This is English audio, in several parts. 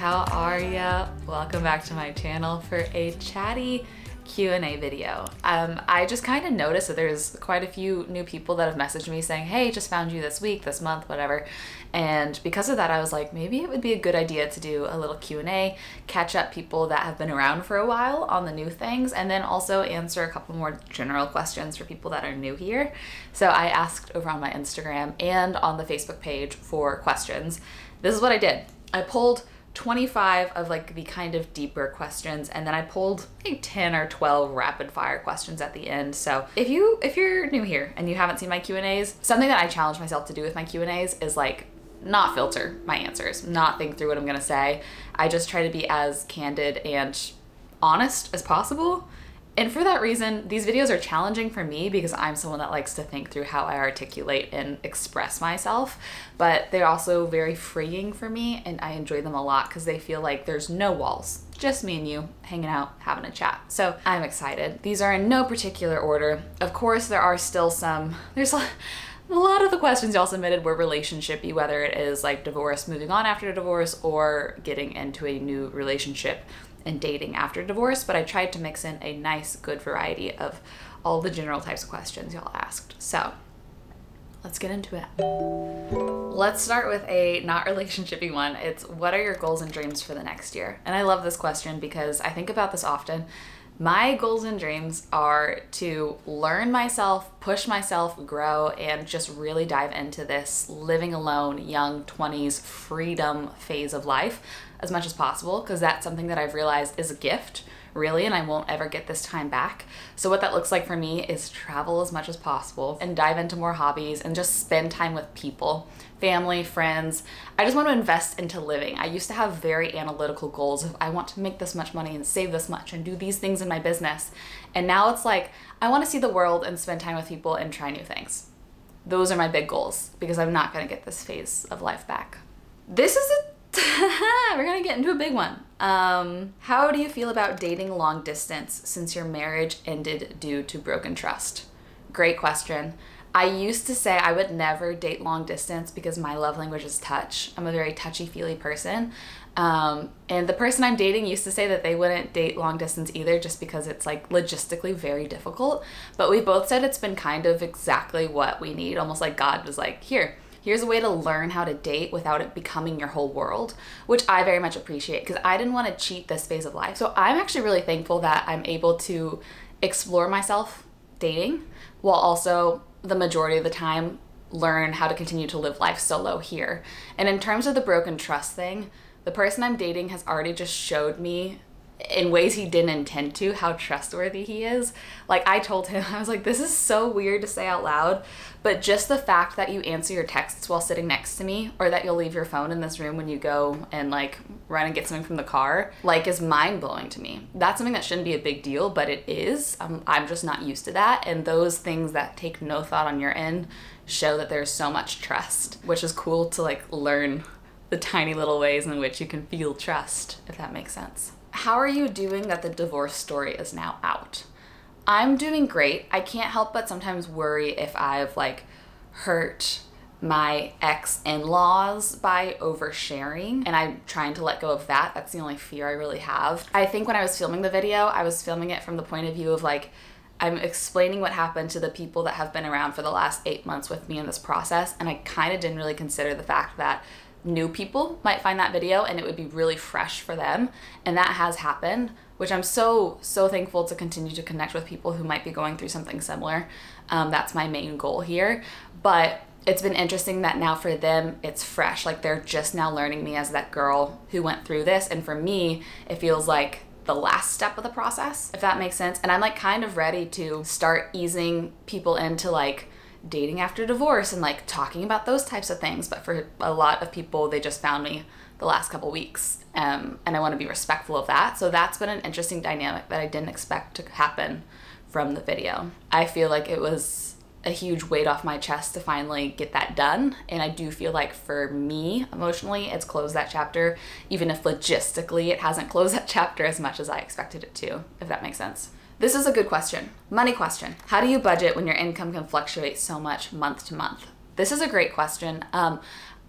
how are ya? Welcome back to my channel for a chatty Q&A video. I just kind of noticed that there's quite a few new people that have messaged me saying, hey, just found you this week, this month, whatever. And because of that, I was like, maybe it would be a good idea to do a little Q&A, catch up people that have been around for a while on the new things, and then also answer a couple more general questions for people that are new here. So I asked over on my Instagram and on the Facebook page for questions. This is what I did. I pulled 25 of like the kind of deeper questions, and then I pulled like 10 or 12 rapid fire questions at the end. So if you're new here and you haven't seen my Q&As, something that I challenge myself to do with my Q&As is like not filter my answers, not think through what I'm gonna say. I just try to be as candid and honest as possible. And for that reason, these videos are challenging for me because I'm someone that likes to think through how I articulate and express myself, but they're also very freeing for me, and I enjoy them a lot because they feel like there's no walls, just me and you hanging out, having a chat. So I'm excited. These are in no particular order. Of course, there are still there's a lot of the questions y'all submitted were relationship-y, whether it is like divorce, moving on after a divorce, or getting into a new relationship and dating after divorce, but I tried to mix in a nice, good variety of all the general types of questions y'all asked. So let's get into it. Let's start with a not relationship-y one. It's, what are your goals and dreams for the next year? And I love this question because I think about this often. My goals and dreams are to learn myself, push myself, grow, and just really dive into this living alone, young 20s freedom phase of life as much as possible, because that's something that I've realized is a gift, really, and I won't ever get this time back. So what that looks like for me is travel as much as possible and dive into more hobbies and just spend time with people, family, friends. I just want to invest into living. I used to have very analytical goals of I want to make this much money and save this much and do these things in my business. And now it's like, I want to see the world and spend time with people and try new things. Those are my big goals because I'm not going to get this phase of life back. This is we're gonna get into a big one. How do you feel about dating long distance since your marriage ended due to broken trust? Great question. I used to say I would never date long distance because my love language is touch. I'm a very touchy-feely person. And the person I'm dating used to say that they wouldn't date long distance either just because it's like logistically very difficult. But we both said it's been kind of exactly what we need. Almost like God was like, here's a way to learn how to date without it becoming your whole world, which I very much appreciate because I didn't want to cheat this phase of life. So I'm actually really thankful that I'm able to explore myself dating while also the majority of the time learn how to continue to live life solo here. And in terms of the broken trust thing, the person I'm dating has already just showed me in ways he didn't intend to how trustworthy he is. Like I told him, I was like, this is so weird to say out loud, but just the fact that you answer your texts while sitting next to me, or that you'll leave your phone in this room when you go and like run and get something from the car, like is mind-blowing to me. That's something that shouldn't be a big deal, but it is. I'm just not used to that. And those things that take no thought on your end show that there's so much trust, which is cool to like learn the tiny little ways in which you can feel trust, if that makes sense. How are you doing that the divorce story is now out? I'm doing great. I can't help but sometimes worry if I've like hurt my ex-in-laws by oversharing, and I'm trying to let go of that. That's the only fear I really have. I think when I was filming the video, I was filming it from the point of view of like, I'm explaining what happened to the people that have been around for the last 8 months with me in this process, and I kind of didn't really consider the fact that new people might find that video and it would be really fresh for them, and that has happened, which I'm so thankful to continue to connect with people who might be going through something similar. That's my main goal here, but it's been interesting that now for them it's fresh, like they're just now learning me as that girl who went through this, and for me it feels like the last step of the process, if that makes sense. And I'm like kind of ready to start easing people into like dating after divorce and like talking about those types of things, but for a lot of people they just found me the last couple weeks, and I want to be respectful of that. So that's been an interesting dynamic that I didn't expect to happen from the video. I feel like it was a huge weight off my chest to finally get that done, and I do feel like for me emotionally it's closed that chapter, even if logistically it hasn't closed that chapter as much as I expected it to, if that makes sense. This is a good question. Money question. How do you budget when your income can fluctuate so much month to month? This is a great question.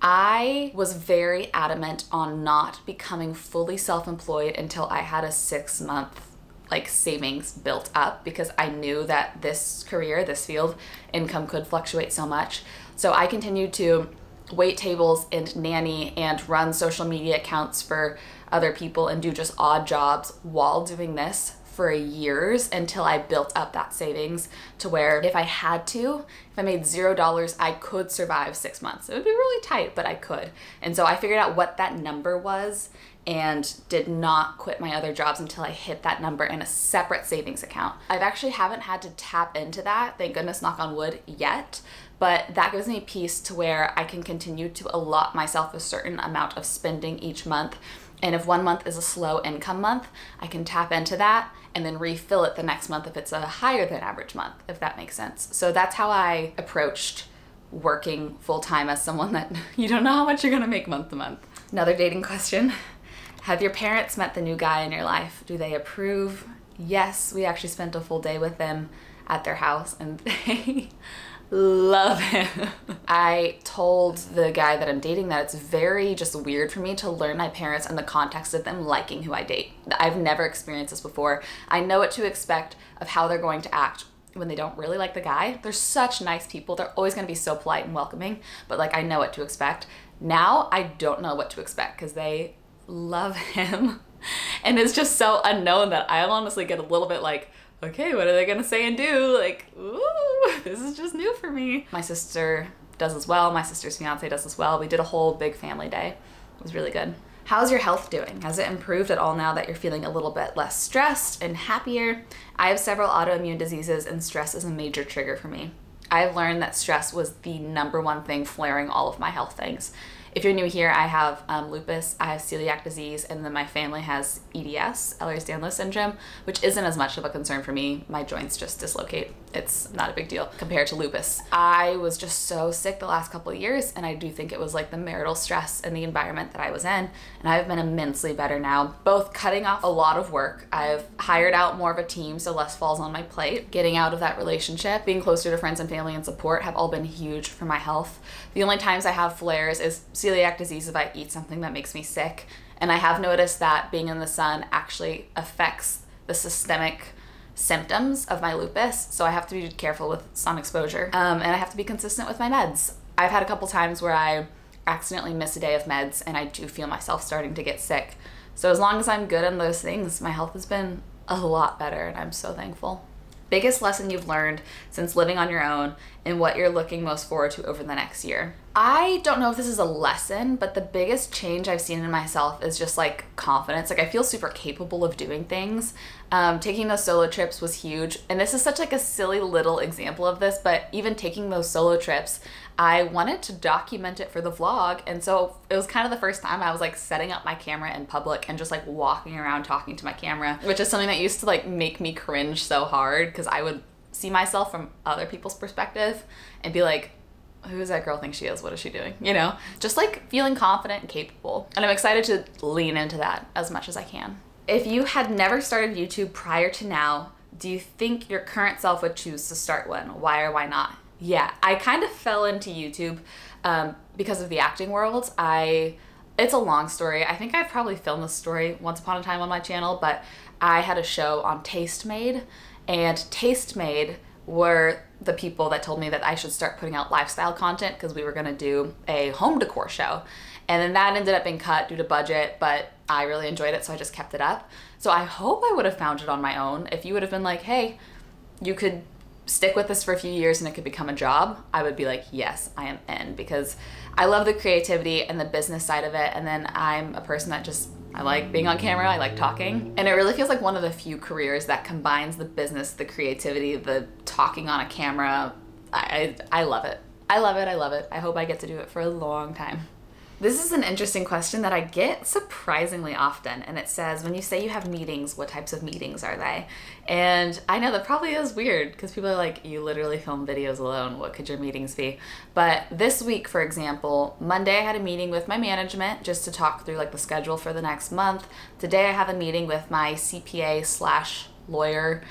I was very adamant on not becoming fully self-employed until I had a 6-month like savings built up, because I knew that this career, this field, income could fluctuate so much. So I continued to wait tables and nanny and run social media accounts for other people and do just odd jobs while doing this for years until I built up that savings to where if I had to, if I made $0, I could survive 6 months. It would be really tight, but I could. And so I figured out what that number was and did not quit my other jobs until I hit that number in a separate savings account. I've actually haven't had to tap into that, thank goodness, knock on wood, yet, but that gives me peace to where I can continue to allot myself a certain amount of spending each month. And if one month is a slow income month, I can tap into that and then refill it the next month if it's a higher than average month, if that makes sense. So that's how I approached working full-time as someone that you don't know how much you're gonna make month to month. Another dating question. Have your parents met the new guy in your life? Do they approve? Yes, we actually spent a full day with them at their house and they love him. I told the guy that I'm dating that it's very just weird for me to learn my parents in the context of them liking who I date. I've never experienced this before. I know what to expect of how they're going to act when they don't really like the guy. They're such nice people. They're always gonna be so polite and welcoming, but like I know what to expect. Now I don't know what to expect because they love him. And it's just so unknown that I honestly get a little bit like, okay, what are they gonna say and do? Like, ooh, this is just new for me. My sister does as well. My sister's fiance does as well. We did a whole big family day. It was really good. How's your health doing? Has it improved at all now that you're feeling a little bit less stressed and happier? I have several autoimmune diseases and stress is a major trigger for me. I've learned that stress was the #1 thing flaring all of my health things. If you're new here, I have lupus, I have celiac disease, and then my family has EDS, Ehlers-Danlos syndrome, which isn't as much of a concern for me. My joints just dislocate. It's not a big deal compared to lupus. I was just so sick the last couple of years, and I do think it was like the marital stress and the environment that I was in, and I've been immensely better now, both cutting off a lot of work. I've hired out more of a team so less falls on my plate. Getting out of that relationship, being closer to friends and family and support have all been huge for my health. The only times I have flares is celiac disease if I eat something that makes me sick. And I have noticed that being in the sun actually affects the systemic symptoms of my lupus. So I have to be careful with sun exposure. And I have to be consistent with my meds. I've had a couple times where I accidentally miss a day of meds and I do feel myself starting to get sick. So as long as I'm good on those things, my health has been a lot better and I'm so thankful. Biggest lesson you've learned since living on your own and what you're looking most forward to over the next year? I don't know if this is a lesson, but the biggest change I've seen in myself is just like confidence. Like I feel super capable of doing things. Taking those solo trips was huge. And this is such like a silly little example of this, but even taking those solo trips, I wanted to document it for the vlog. And so it was kind of the first time I was like setting up my camera in public and just like walking around talking to my camera, which is something that used to like make me cringe so hard because I would see myself from other people's perspective and be like, who does that girl think she is? What is she doing? You know, just like feeling confident and capable. And I'm excited to lean into that as much as I can. If you had never started YouTube prior to now, do you think your current self would choose to start one? Why or why not? Yeah, I kind of fell into YouTube because of the acting world. It's a long story. I think I've probably filmed this story once upon a time on my channel, but I had a show on Tastemade, and Tastemade were the people that told me that I should start putting out lifestyle content because we were gonna do a home decor show. And then that ended up being cut due to budget, but I really enjoyed it, so I just kept it up. So I hope I would have found it on my own. If you would have been like, hey, you could stick with this for a few years and it could become a job, I would be like, yes, I am in, because I love the creativity and the business side of it. And then I'm a person that just, I like being on camera, I like talking. And it really feels like one of the few careers that combines the business, the creativity, the talking on a camera. I love it. I love it, I love it. I hope I get to do it for a long time. This is an interesting question that I get surprisingly often, and it says, when you say you have meetings, what types of meetings are they? And I know that probably is weird because people are like, you literally film videos alone, what could your meetings be? But this week, for example, Monday I had a meeting with my management just to talk through like the schedule for the next month. Today I have a meeting with my CPA/lawyer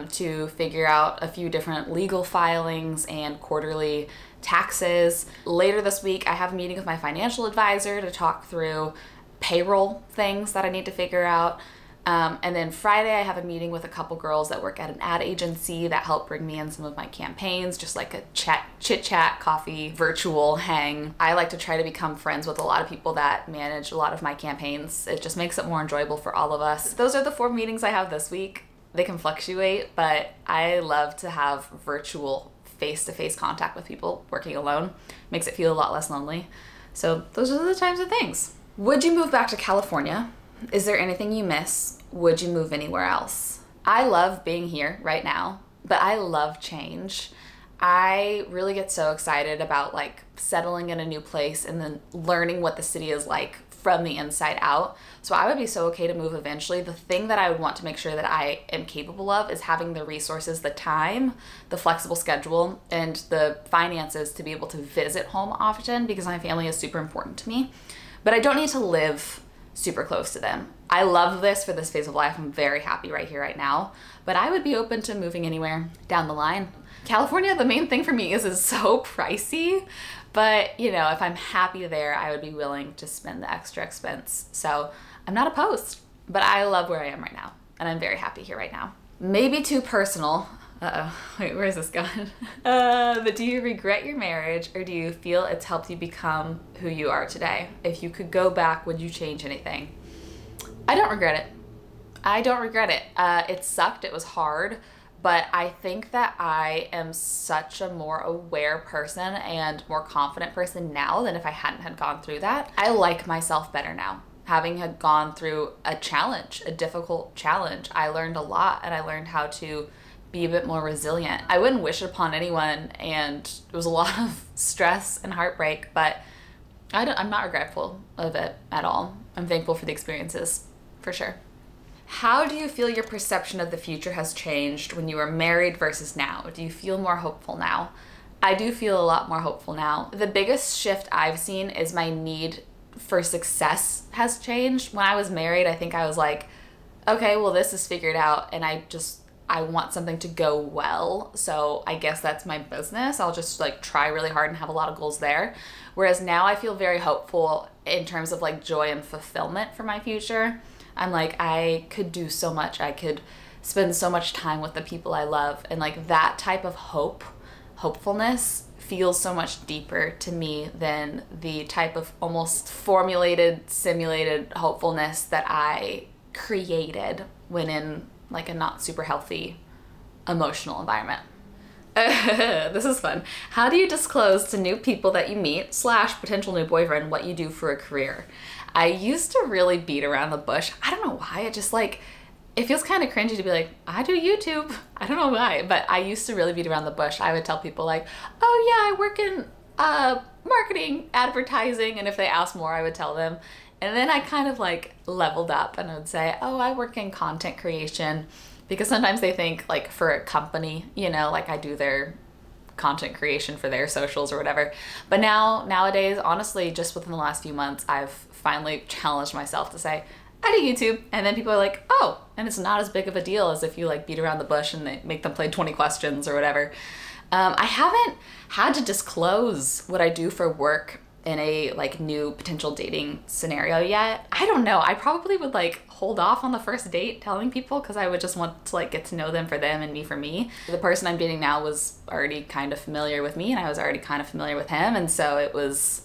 to figure out a few different legal filings and quarterly taxes. Later this week, I have a meeting with my financial advisor to talk through payroll things that I need to figure out. And then Friday, I have a meeting with a couple girls that work at an ad agency that help bring me in some of my campaigns, just like a chit chat, coffee, virtual hang. I like to try to become friends with a lot of people that manage a lot of my campaigns. It just makes it more enjoyable for all of us. Those are the 4 meetings I have this week. They can fluctuate, but I love to have virtual face-to-face contact with people. Working alone makes it feel a lot less lonely. So those are the types of things. Would you move back to California? Is there anything you miss? Would you move anywhere else? I love being here right now, but I love change. I really get so excited about like settling in a new place and then learning what the city is like from the inside out. So I would be so okay to move eventually. The thing that I would want to make sure that I am capable of is having the resources, the time, the flexible schedule, and the finances to be able to visit home often, because my family is super important to me. But I don't need to live super close to them. I love this for this phase of life. I'm very happy right here, right now, but I would be open to moving anywhere down the line. California, the main thing for me is it's so pricey, but you know, if I'm happy there, I would be willing to spend the extra expense. So I'm not opposed, but I love where I am right now, and I'm very happy here right now. Maybe too personal. Wait, where's this going? But do you regret your marriage, or do you feel it's helped you become who you are today? If you could go back, would you change anything? I don't regret it. I don't regret it. It sucked, it was hard, but I think that I am such a more aware person and more confident person now than if I hadn't had gone through that. I like myself better now. Having had gone through a challenge, a difficult challenge, I learned a lot, and I learned how to be a bit more resilient. I wouldn't wish it upon anyone, and it was a lot of stress and heartbreak, but I'm not regretful of it at all. I'm thankful for the experiences, for sure. How do you feel your perception of the future has changed when you were married versus now? Do you feel more hopeful now? I do feel a lot more hopeful now. The biggest shift I've seen is my need for success has changed. When I was married, I think I was like, okay, well, this is figured out, and I want something to go well, so I guess that's my business. I'll just like try really hard and have a lot of goals there. Whereas now I feel very hopeful in terms of like joy and fulfillment for my future. I'm like, I could do so much. I could spend so much time with the people I love, and like that type of hopefulness feels so much deeper to me than the type of almost formulated, simulated hopefulness that I created when in like a not super healthy emotional environment. This is fun. How do you disclose to new people that you meet / potential new boyfriend what you do for a career? I used to really beat around the bush. I don't know why. It just like, it feels kind of cringy to be like, I do YouTube. I don't know why, but I used to really beat around the bush. I would tell people like, oh yeah, I work in marketing, advertising, and if they asked more, I would tell them. And then I kind of like leveled up and I would say, oh, I work in content creation, because sometimes they think like for a company, you know, like I do their content creation for their socials or whatever. But nowadays, honestly, just within the last few months, I've finally challenged myself to say, I do YouTube. And then people are like, oh, and it's not as big of a deal as if you like beat around the bush and they make them play 20 questions or whatever. I haven't had to disclose what I do for work in a like new potential dating scenario yet. I don't know. I probably would like hold off on the first date telling people, because I would just want to like get to know them for them and me for me. The person I'm dating now was already kind of familiar with me, and I was already kind of familiar with him, and so it was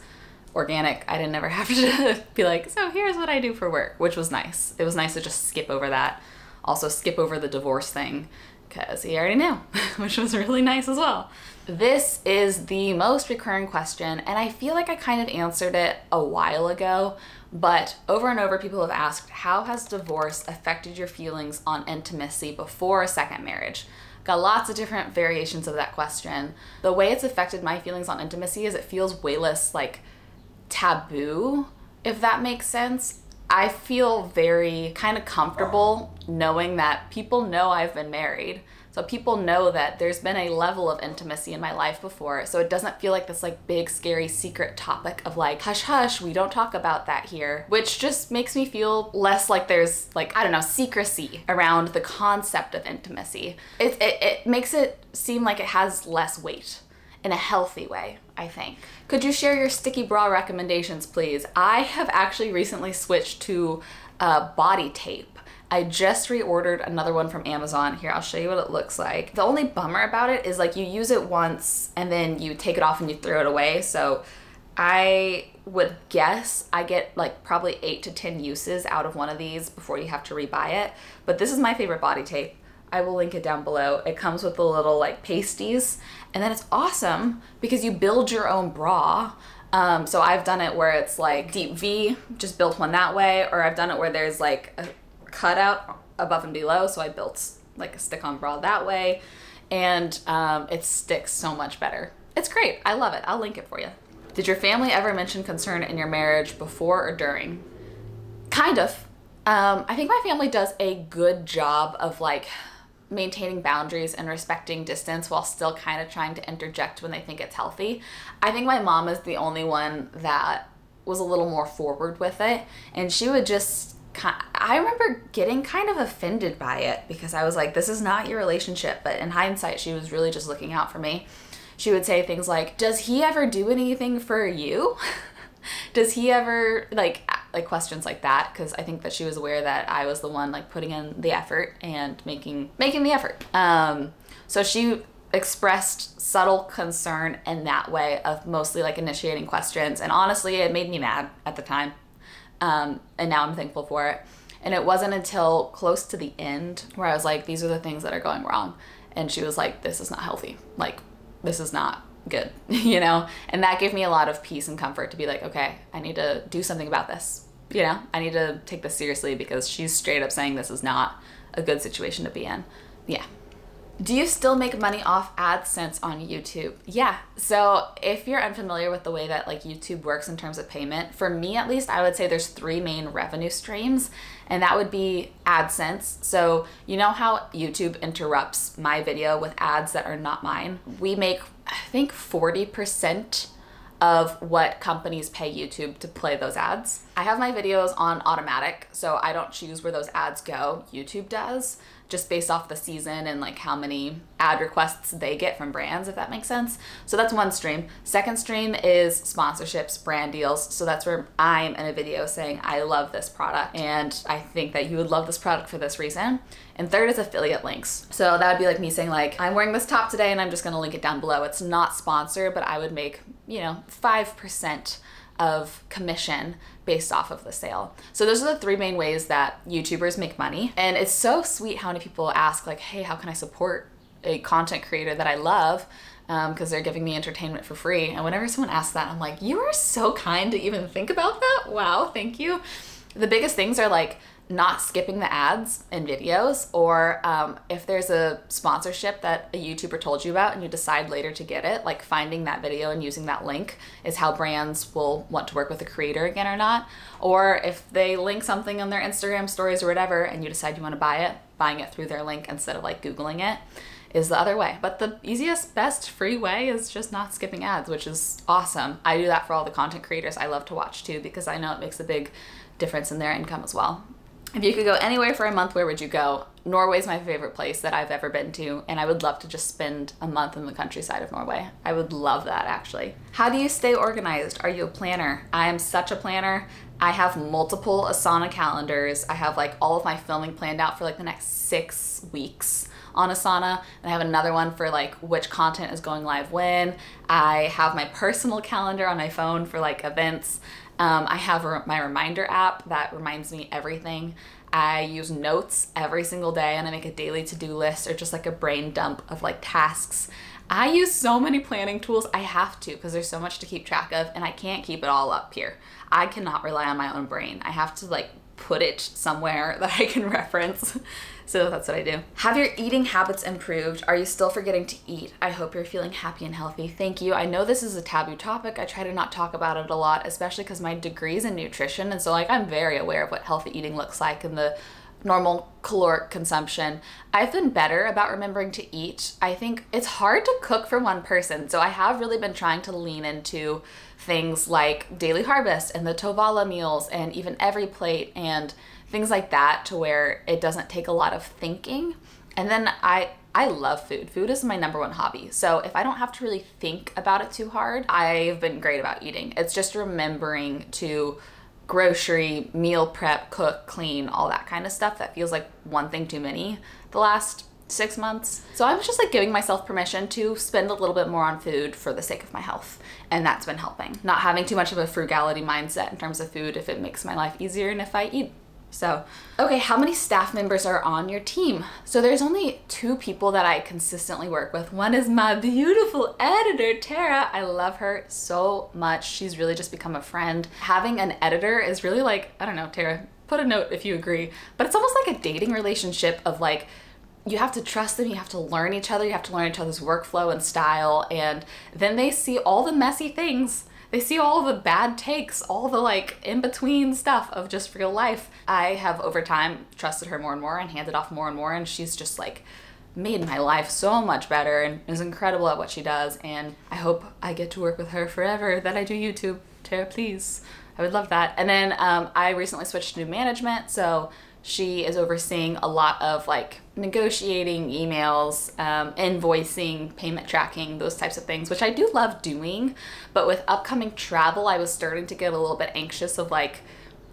organic. I didn't ever have to be like, so here's what I do for work, which was nice. It was nice to just skip over that. Also skip over the divorce thing, because he already knew, which was really nice as well. This is the most recurring question, and I feel like I kind of answered it a while ago, but over and over people have asked, how has divorce affected your feelings on intimacy before a second marriage? Got lots of different variations of that question. The way it's affected my feelings on intimacy is it feels way less like taboo, if that makes sense. I feel very kind of comfortable knowing that people know I've been married. So people know that there's been a level of intimacy in my life before. So it doesn't feel like this like big scary secret topic of like, hush hush, we don't talk about that here, which just makes me feel less like there's like, I don't know, secrecy around the concept of intimacy. It makes it seem like it has less weight in a healthy way, I think. Could you share your sticky bra recommendations, please? I have actually recently switched to body tape. I just reordered another one from Amazon. Here, I'll show you what it looks like. The only bummer about it is like you use it once and then you take it off and you throw it away. So I would guess I get like probably 8 to 10 uses out of one of these before you have to rebuy it. But this is my favorite body tape. I will link it down below. It comes with the little like pasties, and then it's awesome because you build your own bra. So I've done it where it's like deep V, just built one that way, or I've done it where there's like a cutout above and below, so I built like a stick-on bra that way, and it sticks so much better. It's great. I love it. I'll link it for you. Did your family ever mention concern in your marriage before or during? Kind of. I think my family does a good job of like maintaining boundaries and respecting distance while still kind of trying to interject when they think it's healthy. I think my mom is the only one that was a little more forward with it, and she would just I remember getting kind of offended by it because I was like, this is not your relationship. But in hindsight, she was really just looking out for me. She would say things like, does he ever do anything for you? Does he ever, like questions like that? Because I think that she was aware that I was the one like putting in the effort and making the effort. So she expressed subtle concern in that way of mostly like initiating questions. And honestly, it made me mad at the time. And now I'm thankful for it. And it wasn't until close to the end where I was like, these are the things that are going wrong. And she was like, this is not healthy. Like, this is not good, you know? And that gave me a lot of peace and comfort to be like, okay, I need to do something about this. You know, I need to take this seriously because she's straight up saying this is not a good situation to be in. Yeah. Do you still make money off AdSense on YouTube? Yeah. So if you're unfamiliar with the way that like YouTube works in terms of payment, for me at least, I would say there's 3 main revenue streams, and that would be AdSense. So you know how YouTube interrupts my video with ads that are not mine? We make, I think, 40% of what companies pay YouTube to play those ads. I have my videos on automatic, so I don't choose where those ads go. YouTube does, just based off the season and like how many ad requests they get from brands, if that makes sense. So that's one stream. Second stream is sponsorships, brand deals. So that's where I'm in a video saying, I love this product and I think that you would love this product for this reason. And third is affiliate links. So that would be like me saying like, I'm wearing this top today and I'm just gonna link it down below. It's not sponsored, but I would make, you know, 5% of commission based off of the sale. So those are the 3 main ways that YouTubers make money. And it's so sweet how many people ask like, hey, how can I support a content creator that I love? Because they're giving me entertainment for free. And whenever someone asks that, I'm like, you are so kind to even think about that. Wow, thank you. The biggest things are like not skipping the ads in videos, or if there's a sponsorship that a YouTuber told you about and you decide later to get it, like finding that video and using that link is how brands will want to work with the creator again or not. Or if they link something on their Instagram stories or whatever and you decide you want to buy it, buying it through their link instead of like Googling it is the other way. But the easiest, best free way is just not skipping ads, which is awesome. I do that for all the content creators I love to watch too, because I know it makes a big difference in their income as well. If you could go anywhere for a month, where would you go? Norway's my favorite place that I've ever been to, and I would love to just spend a month in the countryside of Norway. I would love that, actually. How do you stay organized? Are you a planner? I am such a planner. I have multiple Asana calendars. I have like all of my filming planned out for like the next 6 weeks on Asana, and I have another one for like which content is going live when. I have my personal calendar on my phone for like events. I have my reminder app that reminds me everything. I use notes every single day, and I make a daily to-do list or just like a brain dump of like tasks. I use so many planning tools. I have to, because there's so much to keep track of, and I can't keep it all up here. I cannot rely on my own brain. I have to like put it somewhere that I can reference. So that's what I do. Have your eating habits improved? Are you still forgetting to eat? I hope you're feeling happy and healthy. Thank you. I know this is a taboo topic. I try to not talk about it a lot, especially because my degree's in nutrition. And so like I'm very aware of what healthy eating looks like and the normal caloric consumption. I've been better about remembering to eat. I think it's hard to cook for one person. So I have really been trying to lean into things like Daily Harvest and the Tovala meals and even Every Plate and things like that, to where it doesn't take a lot of thinking. And then I I love food. Food is my #1 hobby. So if I don't have to really think about it too hard, I've been great about eating. It's just remembering to grocery, meal prep, cook, clean, all that kind of stuff that feels like one thing too many the last 6 months. So I'm just like giving myself permission to spend a little bit more on food for the sake of my health. And that's been helping. Not having too much of a frugality mindset in terms of food if it makes my life easier and if I eat. So, okay, how many staff members are on your team? So there's only 2 people that I consistently work with. One is my beautiful editor, Tara. I love her so much. She's really just become a friend. Having an editor is really like, I don't know, Tara, put a note if you agree, but it's almost like a dating relationship of like, you have to trust them, you have to learn each other, you have to learn each other's workflow and style, and then they see all the messy things. They see all the bad takes, all the like in-between stuff of just real life. I have over time trusted her more and more and handed off more and more, and she's just like made my life so much better and is incredible at what she does, and I hope I get to work with her forever, that I do YouTube. Tara, please. I would love that. And then I recently switched to new management, so she is overseeing a lot of like negotiating emails, invoicing, payment tracking, those types of things, which I do love doing. But with upcoming travel, I was starting to get a little bit anxious of like,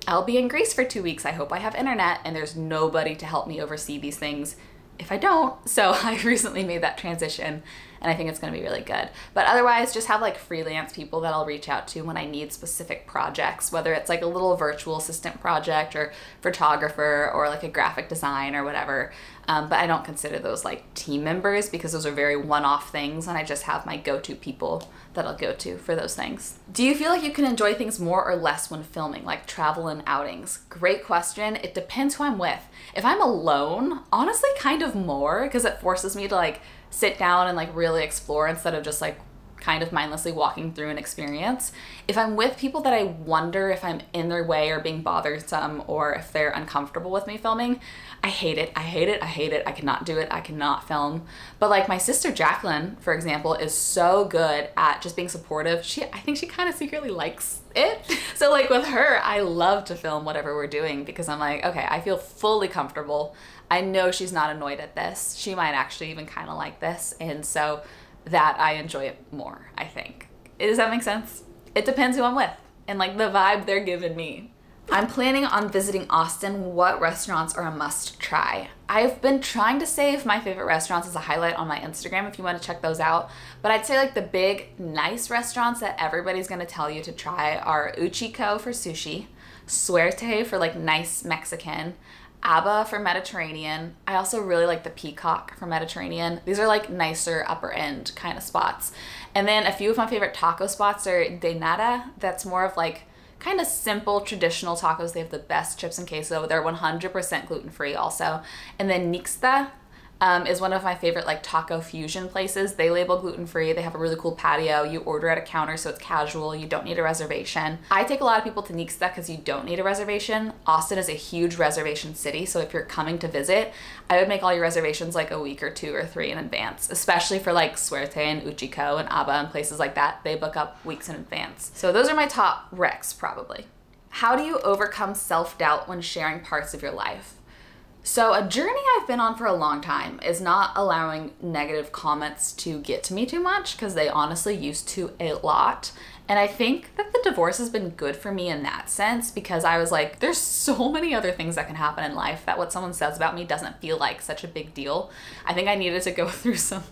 I'll be in Greece for 2 weeks. I hope I have internet, and there's nobody to help me oversee these things if I don't. So I recently made that transition, and I think it's gonna be really good. But otherwise, just have like freelance people that I'll reach out to when I need specific projects, whether it's like a little virtual assistant project or photographer or like a graphic design or whatever. But I don't consider those like team members because those are very one-off things, and I just have my go-to people that I'll go to for those things. Do you feel like you can enjoy things more or less when filming, like travel and outings? Great question. It depends who I'm with. If I'm alone, honestly kind of more, because it forces me to like sit down and like really explore instead of just like kind of mindlessly walking through an experience. If I'm with people that I wonder if I'm in their way or being bothersome or if they're uncomfortable with me filming, I hate it. I hate it. I hate it. I cannot do it. I cannot film. But like my sister Jacqueline, for example, is so good at just being supportive. I think she kind of secretly likes it. So like with her, I love to film whatever we're doing because I'm like, okay, I feel fully comfortable. I know she's not annoyed at this. She might actually even kind of like this. And so that I enjoy it more, I think. Does that make sense? It depends who I'm with and like the vibe they're giving me. I'm planning on visiting Austin. What restaurants are a must try? I've been trying to save my favorite restaurants as a highlight on my Instagram if you want to check those out. But I'd say like the big, nice restaurants that everybody's gonna tell you to try are Uchiko for sushi, Suerte for like nice Mexican, Abba for Mediterranean. I also really like the Peacock for Mediterranean. These are like nicer upper end kind of spots. And then a few of my favorite taco spots are De Nada. That's more of like kind of simple traditional tacos. They have the best chips and queso. They're 100% gluten-free also. And then Nixta is one of my favorite like taco fusion places. They label gluten-free. They have a really cool patio. You order at a counter so it's casual. You don't need a reservation. I take a lot of people to Nixta because you don't need a reservation. Austin is a huge reservation city, so if you're coming to visit, I would make all your reservations like a week or 2 or 3 in advance, especially for like Suerte and Uchiko and Abba and places like that. They book up weeks in advance. So those are my top recs probably. How do you overcome self-doubt when sharing parts of your life? So a journey I've been on for a long time is not allowing negative comments to get to me too much because they honestly used to a lot. And I think that the divorce has been good for me in that sense because I was like, there's so many other things that can happen in life that what someone says about me doesn't feel like such a big deal. I think I needed to go through some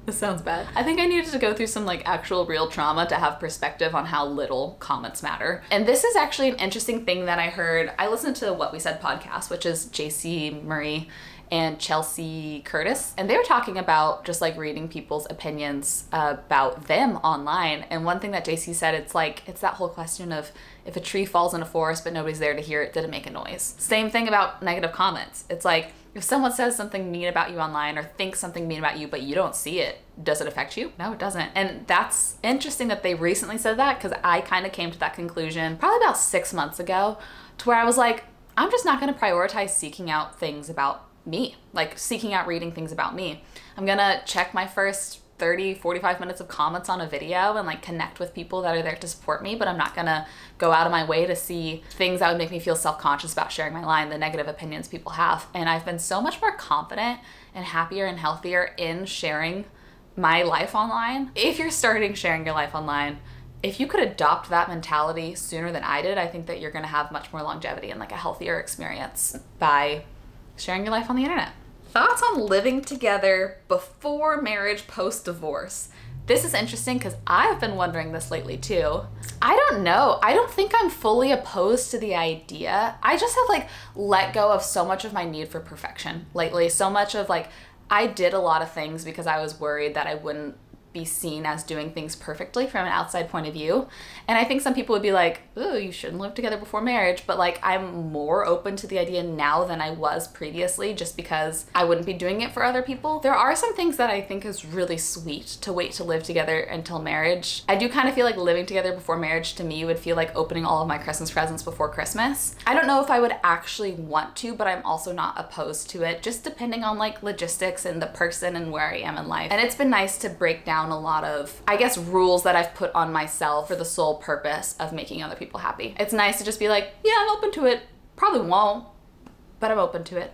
this sounds bad. I think I needed to go through some like actual real trauma to have perspective on how little comments matter. And this is actually an interesting thing that I heard. I listened to What We Said podcast, which is JC Murray and Chelsea Curtis. And they were talking about just like reading people's opinions about them online. And one thing that JC said, it's that whole question of if a tree falls in a forest but nobody's there to hear it, did it make a noise? Same thing about negative comments. It's like, if someone says something mean about you online or thinks something mean about you, but you don't see it, does it affect you? No, it doesn't. And that's interesting that they recently said that because I kind of came to that conclusion probably about 6 months ago to where I was like, I'm just not going to prioritize seeking out things about me, like seeking out reading things about me. I'm going to check my first 30, 45 minutes of comments on a video and like connect with people that are there to support me, but I'm not gonna go out of my way to see things that would make me feel self-conscious about sharing my line, the negative opinions people have. And I've been so much more confident and happier and healthier in sharing my life online. If you're starting sharing your life online, if you could adopt that mentality sooner than I did, I think that you're gonna have much more longevity and like a healthier experience by sharing your life on the internet. Thoughts on living together before marriage, post-divorce? This is interesting because I've been wondering this lately too. I don't know. I don't think I'm fully opposed to the idea. I just have like let go of so much of my need for perfection lately. So much of like, I did a lot of things because I was worried that I wouldn't be seen as doing things perfectly from an outside point of view. And I think some people would be like, ooh, you shouldn't live together before marriage. But like, I'm more open to the idea now than I was previously, just because I wouldn't be doing it for other people. There are some things that I think is really sweet to wait to live together until marriage. I do kind of feel like living together before marriage to me would feel like opening all of my Christmas presents before Christmas. I don't know if I would actually want to, but I'm also not opposed to it, just depending on like logistics and the person and where I am in life. And it's been nice to break down a lot of, I guess, rules that I've put on myself for the sole purpose of making other people happy. It's nice to just be like, yeah, I'm open to it. Probably won't, but I'm open to it.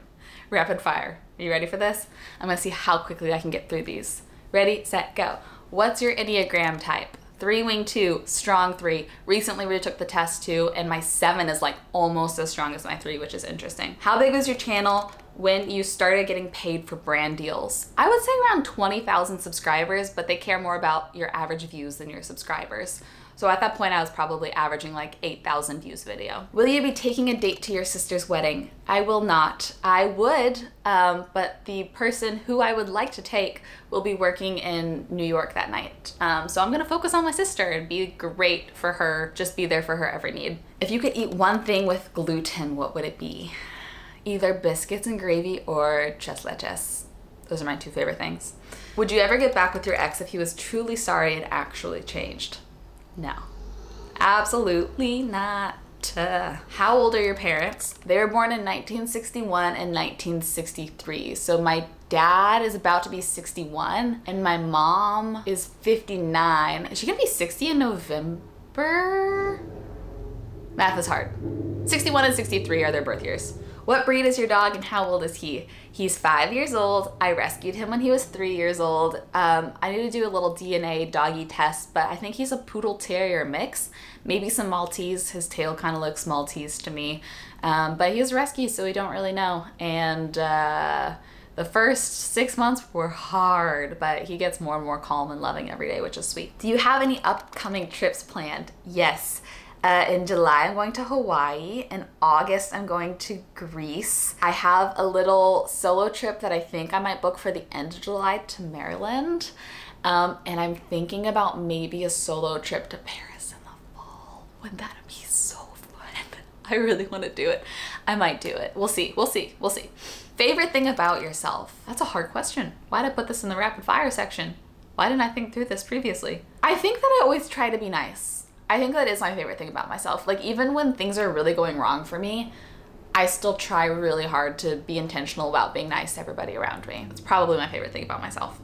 Rapid fire. Are you ready for this? I'm gonna see how quickly I can get through these. Ready, set, go. What's your Enneagram type? 3 wing 2, strong 3. Recently retook the test too, and my 7 is like almost as strong as my 3, which is interesting. How big was your channel when you started getting paid for brand deals? I would say around 20,000 subscribers, but they care more about your average views than your subscribers. So at that point, I was probably averaging like 8,000 views video. Will you be taking a date to your sister's wedding? I will not. I would, but the person who I would like to take will be working in New York that night. So I'm gonna focus on my sister and be great for her, just be there for her every need. If you could eat one thing with gluten, what would it be? Either biscuits and gravy or tres leches. Those are my 2 favorite things. Would you ever get back with your ex if he was truly sorry and actually changed? No, absolutely not. How old are your parents? They were born in 1961 and 1963. So my dad is about to be 61 and my mom is 59. Is she gonna be 60 in November? Math is hard. 61 and 63 are their birth years. What breed is your dog and how old is he? He's 5 years old. I rescued him when he was 3 years old. I need to do a little DNA doggy test, but I think he's a poodle terrier mix. Maybe some Maltese. His tail kind of looks Maltese to me. But he was rescued, so we don't really know. And the first 6 months were hard, but he gets more and more calm and loving every day, which is sweet. Do you have any upcoming trips planned? Yes. In July, I'm going to Hawaii. In August, I'm going to Greece. I have a little solo trip that I think I might book for the end of July to Maryland. And I'm thinking about maybe a solo trip to Paris in the fall. Wouldn't that be so fun? I really want to do it. I might do it. We'll see. We'll see. We'll see. Favorite thing about yourself? That's a hard question. Why'd I put this in the rapid fire section? Why didn't I think through this previously? I think that I always try to be nice. I think that is my favorite thing about myself. Like, even when things are really going wrong for me, I still try really hard to be intentional about being nice to everybody around me. It's probably my favorite thing about myself.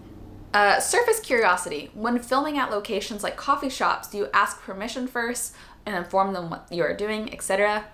Surface curiosity. When filming at locations like coffee shops, do you ask permission first and inform them what you are doing, etc.?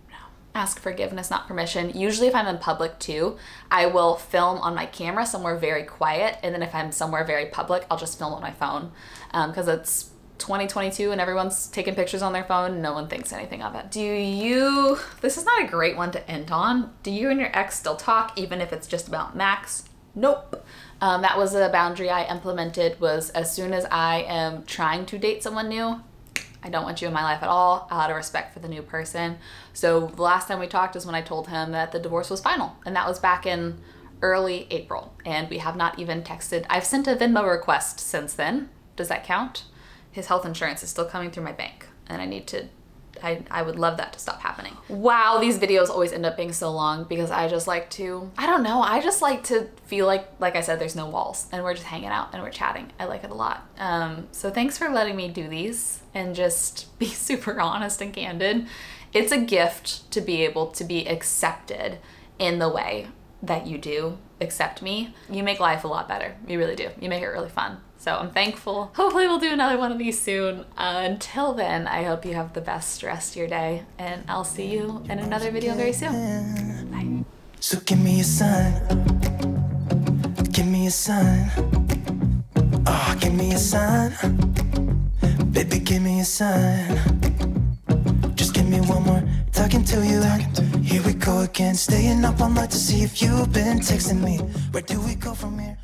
No. Ask forgiveness, not permission. Usually if I'm in public too, I will film on my camera somewhere very quiet, and then if I'm somewhere very public, I'll just film on my phone, because it's 2022 and everyone's taking pictures on their phone. No one thinks anything of it. This is not a great one to end on. Do you and your ex still talk even if it's just about Max? Nope. That was a boundary I implemented, was as soon as I am trying to date someone new, I don't want you in my life at all, out of respect for the new person. So the last time we talked is when I told him that the divorce was final, and that was back in early April, and we have not even texted. I've sent a Venmo request since then. Does that count? His health insurance is still coming through my bank, and I would love that to stop happening. Wow, these videos always end up being so long because I just like to, I don't know, I just like to feel like I said, there's no walls and we're just hanging out and we're chatting. I like it a lot. So thanks for letting me do these and just be super honest and candid. It's a gift to be able to be accepted in the way that you do accept me. You make life a lot better. You really do. You make it really fun. So I'm thankful. Hopefully we'll do another one of these soon. Until then, I hope you have the best rest of your day, and I'll see you in another video very soon. Bye. So give me a sign. Give me a sign. Oh, give me a sign. Baby, give me a sign. Just give me one more talking to you. And here we go again, staying up all night to see if you've been texting me. Where do we go from here?